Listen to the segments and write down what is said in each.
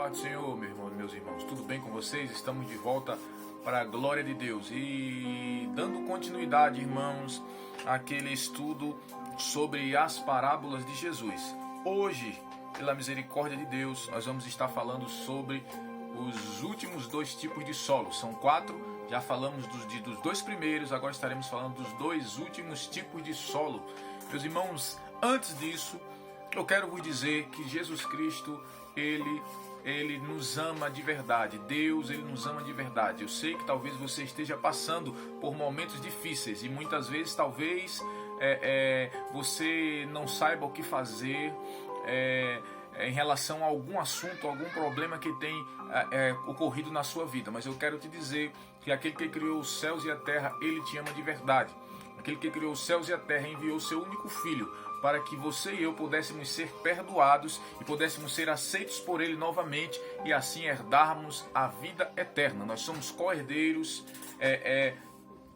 Paz do Senhor, meu irmão, meus irmãos, tudo bem com vocês? Estamos de volta para a glória de Deus e dando continuidade, irmãos, àquele estudo sobre as parábolas de Jesus. Hoje, pela misericórdia de Deus, nós vamos estar falando sobre os últimos dois tipos de solo. São 4, já falamos dos dois primeiros, agora estaremos falando dos dois últimos tipos de solo. Meus irmãos, antes disso, eu quero vos dizer que Jesus Cristo, Ele nos ama de verdade. Deus, Ele nos ama de verdade. Eu sei que talvez você esteja passando por momentos difíceis e muitas vezes talvez você não saiba o que fazer em relação a algum assunto, algum problema que tem ocorrido na sua vida. Mas eu quero te dizer que aquele que criou os céus e a terra, Ele te ama de verdade. Aquele que criou os céus e a terra enviou o seu único filho para que você e eu pudéssemos ser perdoados e pudéssemos ser aceitos por Ele novamente e assim herdarmos a vida eterna. Nós somos co-herdeiros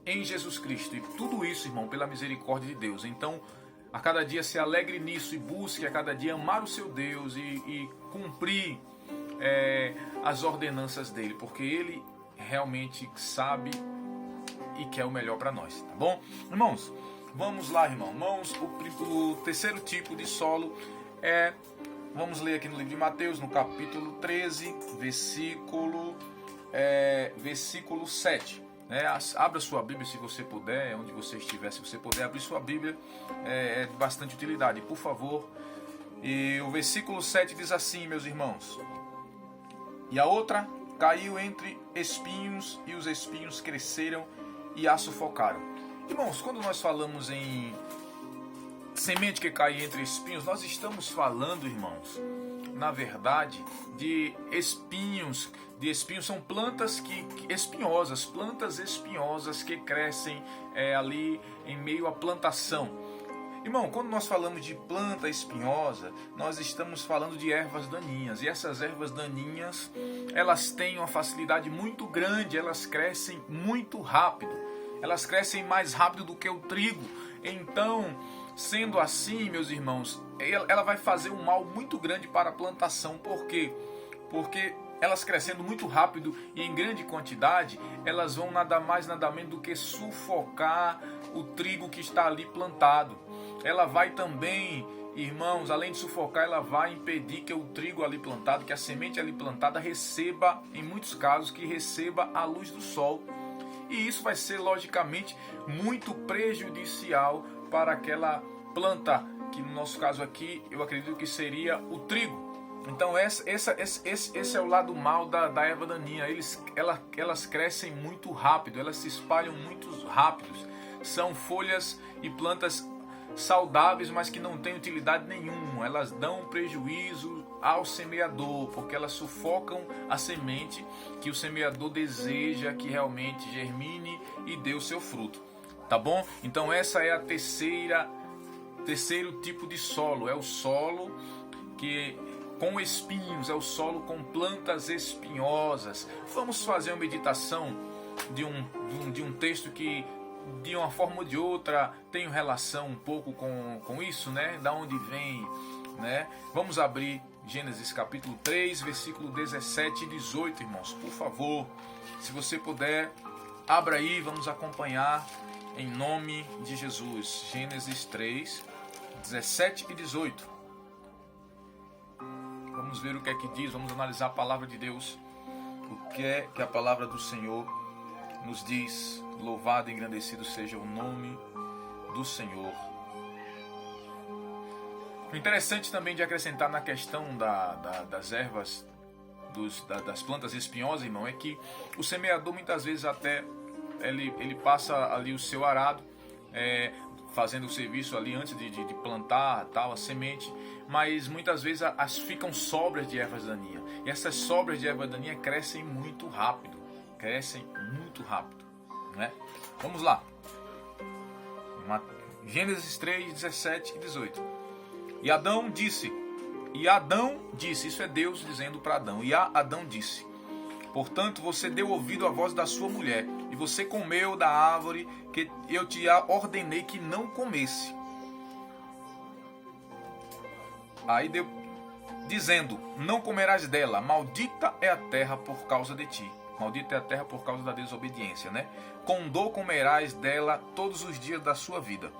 em Jesus Cristo, e tudo isso, irmão, pela misericórdia de Deus. Então, a cada dia se alegre nisso e busque a cada dia amar o seu Deus e cumprir as ordenanças dEle, porque Ele realmente sabe e quer o melhor para nós, tá bom? Irmãos, vamos lá, irmãos. O terceiro tipo de solo vamos ler aqui no livro de Mateus, no capítulo 13, versículo 7. Abra sua Bíblia se você puder, onde você estiver, se você puder abrir sua Bíblia, é de bastante utilidade, por favor. E o versículo 7 diz assim, meus irmãos: E a outra caiu entre espinhos, e os espinhos cresceram e a sufocaram. Irmãos, quando nós falamos em semente que cai entre espinhos, nós estamos falando, irmãos, na verdade, de espinhos. De espinhos são plantas plantas espinhosas que crescem ali em meio à plantação. Irmão, quando nós falamos de planta espinhosa, nós estamos falando de ervas daninhas. E essas ervas daninhas, elas têm uma facilidade muito grande, elas crescem muito rápido. Elas crescem mais rápido do que o trigo. Então, sendo assim, meus irmãos, ela vai fazer um mal muito grande para a plantação. Por quê? Porque elas crescendo muito rápido e em grande quantidade, elas vão nada mais, nada menos do que sufocar o trigo que está ali plantado. Ela vai também, irmãos, além de sufocar, ela vai impedir que o trigo ali plantado, que a semente ali plantada receba, em muitos casos, que receba a luz do sol. E isso vai ser, logicamente, muito prejudicial para aquela planta, que no nosso caso aqui, eu acredito que seria o trigo. Então esse é o lado mal da erva daninha. Elas crescem muito rápido, elas se espalham muito rápido. São folhas e plantas saudáveis, mas que não têm utilidade nenhuma. Elas dão prejuízo ao semeador, porque elas sufocam a semente que o semeador deseja que realmente germine e dê o seu fruto. Tá bom? Então essa é a terceiro tipo de solo. É o solo que com espinhos, é o solo com plantas espinhosas. Vamos fazer uma meditação de um texto que, de uma forma ou de outra, tem relação um pouco com isso, né? Da onde vem, né? Vamos abrir Gênesis capítulo 3, versículo 17 e 18, irmãos. Por favor, se você puder, abra aí, vamos acompanhar em nome de Jesus. Gênesis 3, 17 e 18. Vamos ver o que é que diz, vamos analisar a palavra de Deus, o que é que a palavra do Senhor nos diz. Louvado e engrandecido seja o nome do Senhor. O interessante também de acrescentar na questão das ervas, das plantas espinhosas, irmão, é que o semeador muitas vezes até ele passa ali o seu arado, fazendo o serviço ali antes de plantar tal, a semente, mas muitas vezes ficam sobras de ervas daninhas. E essas sobras de erva daninha crescem muito rápido. Né? Vamos lá. Gênesis 3, 17 e 18. E Adão disse, isso é Deus dizendo para Adão, e Adão disse: Portanto, você deu ouvido à voz da sua mulher, e você comeu da árvore que eu te ordenei que não comesse. Aí dizendo: não comerás dela, maldita é a terra por causa de ti. Maldita é a terra por causa da desobediência, né? Com dor comerás dela todos os dias da sua vida.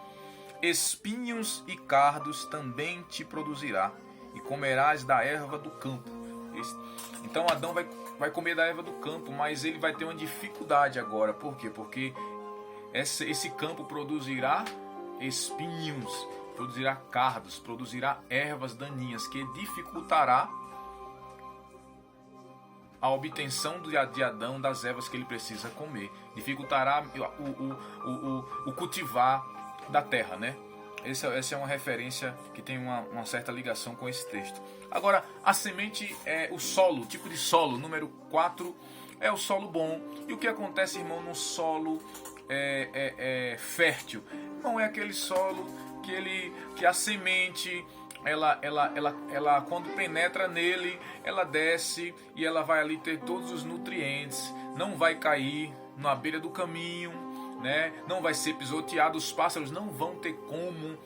Espinhos e cardos também te produzirá, e comerás da erva do campo. Então Adão vai comer da erva do campo, mas ele vai ter uma dificuldade agora. Por quê? Porque esse campo produzirá espinhos, produzirá cardos, produzirá ervas daninhas, que dificultará a obtenção de Adão das ervas que ele precisa comer, dificultará o cultivar da terra, né? Essa é uma referência que tem uma certa ligação com esse texto. Agora, a semente é o solo, o tipo de solo, número 4, é o solo bom. E o que acontece, irmão, no solo fértil? Não é aquele solo que a semente, ela quando penetra nele, ela desce e ela vai ali ter todos os nutrientes, não vai cair na beira do caminho, né? Não vai ser pisoteado, os pássaros não vão ter como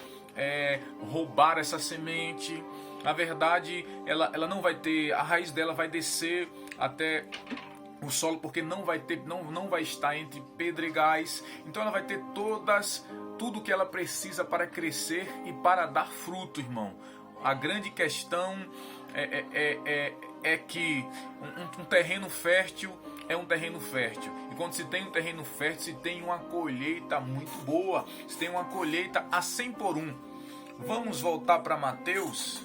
roubar essa semente. Na verdade, ela não vai ter, a raiz dela vai descer até o solo, porque não vai estar entre pedregais. Então ela vai ter tudo que ela precisa para crescer e para dar fruto, irmão. A grande questão é que um terreno fértil é um terreno fértil. E quando se tem um terreno fértil, se tem uma colheita muito boa, se tem uma colheita a 100 por 1. Vamos voltar para Mateus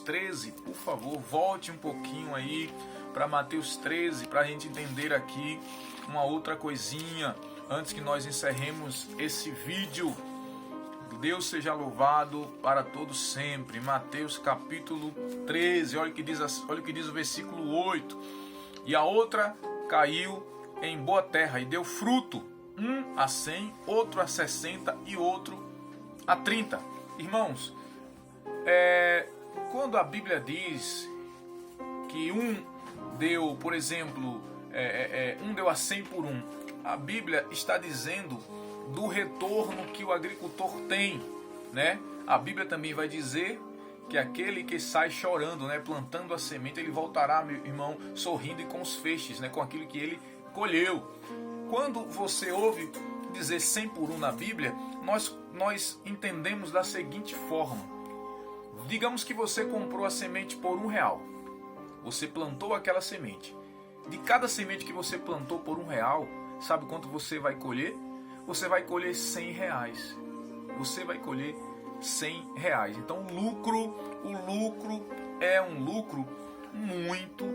13, por favor, volte um pouquinho aí para Mateus 13, para a gente entender aqui uma outra coisinha, antes que nós encerremos esse vídeo. Deus seja louvado para todos sempre. Mateus capítulo 13, olha o que diz o versículo 8. E a outra caiu em boa terra e deu fruto, um a 100, outro a 60 e outro a 30. Irmãos, quando a Bíblia diz que um deu, por exemplo, um deu a 100 por 1, a Bíblia está dizendo do retorno que o agricultor tem, né? A Bíblia também vai dizer que aquele que sai chorando, né, plantando a semente, ele voltará, meu irmão, sorrindo e com os feixes, né, com aquilo que ele colheu. Quando você ouve dizer 100 por 1 na Bíblia, nós entendemos da seguinte forma: digamos que você comprou a semente por R$1, você plantou aquela semente. De cada semente que você plantou por R$1, sabe quanto você vai colher? Você vai colher R$100. Você vai colher R$100. Então o lucro é um lucro muito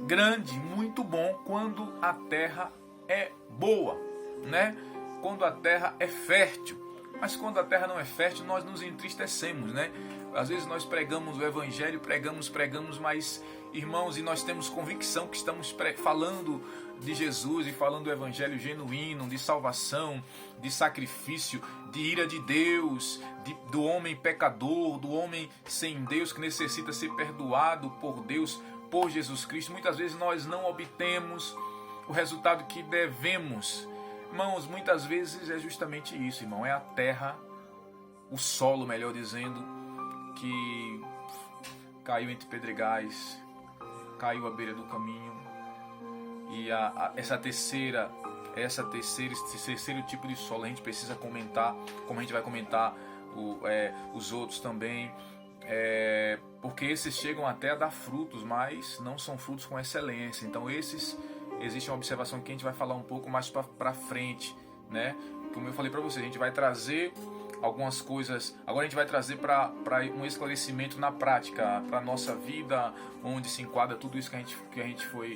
grande, muito bom quando a terra é boa, né? Quando a terra é fértil. Mas quando a terra não é fértil, nós nos entristecemos, né? Às vezes nós pregamos o evangelho, pregamos, mas, irmãos, e nós temos convicção que estamos falando de Jesus e falando do evangelho genuíno, de salvação, de sacrifício, de ira de Deus, do homem pecador, do homem sem Deus que necessita ser perdoado por Deus, por Jesus Cristo. Muitas vezes nós não obtemos o resultado que devemos. Irmãos, muitas vezes é justamente isso, irmão. É a terra, o solo, melhor dizendo, que caiu entre pedregais, caiu à beira do caminho. E esse terceiro tipo de solo a gente precisa comentar, como a gente vai comentar os outros também, porque esses chegam até a dar frutos, mas não são frutos com excelência. Então existe uma observação que a gente vai falar um pouco mais para frente, né? Como eu falei para vocês, a gente vai trazer algumas coisas. Agora a gente vai trazer para um esclarecimento na prática, para nossa vida, onde se enquadra tudo isso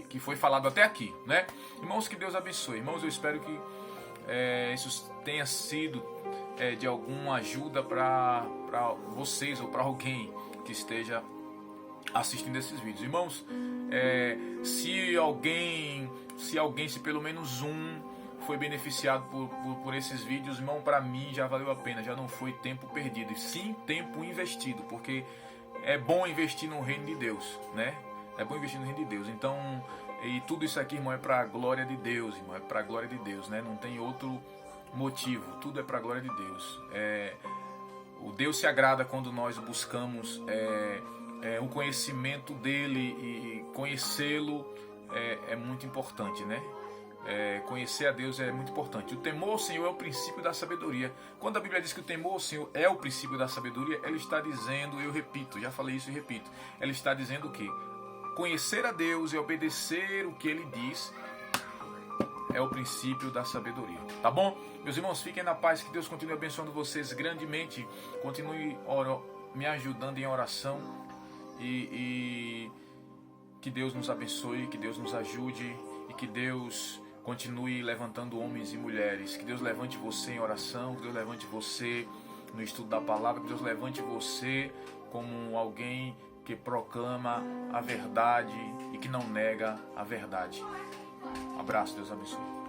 que foi falado até aqui, né? Irmãos, que Deus abençoe. Irmãos, eu espero que isso tenha sido de alguma ajuda para vocês ou para alguém que esteja assistindo esses vídeos. Irmãos, se pelo menos um foi beneficiado por esses vídeos, irmão, para mim já valeu a pena, já não foi tempo perdido, sim tempo investido, porque é bom investir no reino de Deus, né? É bom investir no reino de Deus. Então, e tudo isso aqui, irmão, é para a glória de Deus, irmão, é para a glória de Deus, né? Não tem outro motivo, tudo é para a glória de Deus. O Deus se agrada quando nós buscamos o conhecimento dele e conhecê-lo é muito importante, né? Conhecer a Deus é muito importante. O temor ao Senhor é o princípio da sabedoria. Quando a Bíblia diz que o temor ao Senhor é o princípio da sabedoria, ela está dizendo, eu repito, já falei isso e repito, ela está dizendo o quê? Conhecer a Deus e obedecer o que Ele diz é o princípio da sabedoria. Tá bom? Meus irmãos, fiquem na paz, que Deus continue abençoando vocês grandemente, continue me ajudando em oração e que Deus nos abençoe, que Deus nos ajude e que Deus continue levantando homens e mulheres, que Deus levante você em oração, que Deus levante você no estudo da palavra, que Deus levante você como alguém que proclama a verdade e que não nega a verdade. Abraço, Deus abençoe.